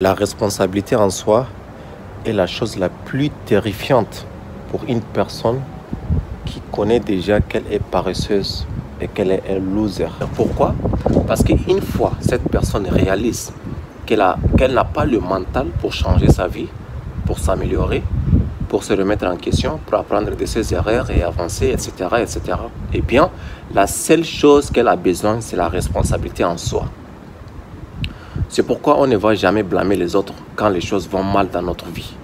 La responsabilité en soi est la chose la plus terrifiante pour une personne qui connaît déjà qu'elle est paresseuse et qu'elle est un loser. Pourquoi? Parce qu'une fois cette personne réalise qu'elle n'a pas le mental pour changer sa vie, pour s'améliorer, pour se remettre en question, pour apprendre de ses erreurs et avancer, etc., etc., eh bien, la seule chose qu'elle a besoin, c'est la responsabilité en soi. C'est pourquoi on ne va jamais blâmer les autres quand les choses vont mal dans notre vie.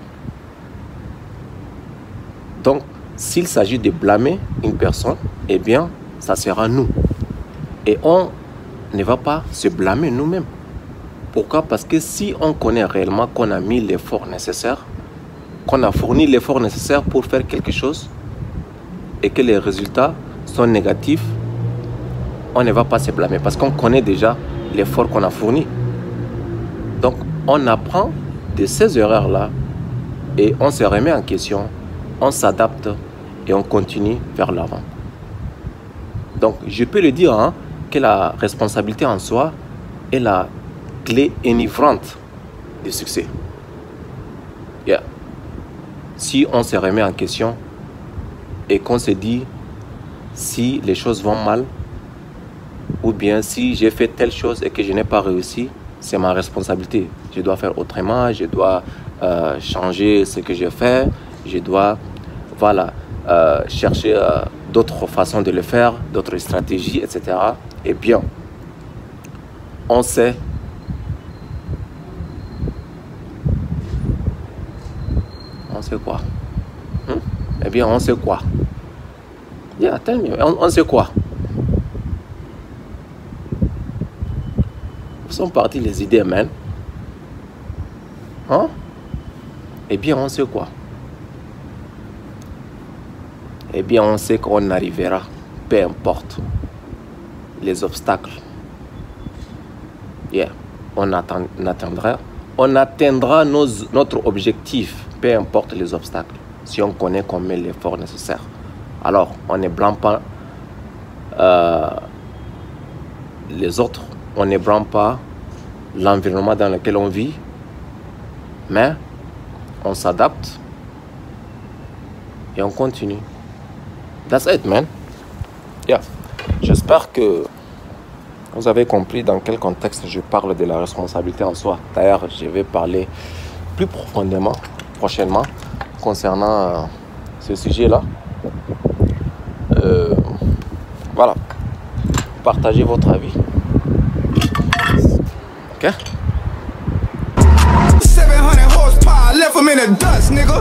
Donc, s'il s'agit de blâmer une personne, eh bien, ça sera nous. Et on ne va pas se blâmer nous-mêmes. Pourquoi? Parce que si on connaît réellement qu'on a mis l'effort nécessaire, qu'on a fourni l'effort nécessaire pour faire quelque chose et que les résultats sont négatifs, on ne va pas se blâmer parce qu'on connaît déjà l'effort qu'on a fourni. Donc, on apprend de ces erreurs-là et on se remet en question, on s'adapte et on continue vers l'avant. Donc, je peux le dire que la responsabilité en soi est la clé enivrante du succès. Yeah. Si on se remet en question et qu'on se dit si les choses vont mal ou bien si j'ai fait telle chose et que je n'ai pas réussi, c'est ma responsabilité. Je dois faire autrement, je dois changer ce que j'ai fait, je dois chercher d'autres façons de le faire, d'autres stratégies, etc. Eh bien, on sait quoi? Eh bien, on sait quoi? Yeah, tell me, on sait quoi? Où sont parties les idées, man? Eh bien, on sait quoi? Eh bien, on sait qu'on arrivera, peu importe les obstacles. Yeah, on atteindra notre objectif, peu importe les obstacles, si on connaît qu'on met l'effort nécessaire. Alors, on ne blâme pas les autres, on ne blâme pas l'environnement dans lequel on vit, mais on s'adapte et on continue. That's it, man. Yeah. J'espère que vous avez compris dans quel contexte je parle de la responsabilité en soi. D'ailleurs, je vais parler plus profondément prochainement concernant ce sujet-là. Voilà. Partagez votre avis. Ok? 700 horsepower, left them in the dust, nigga.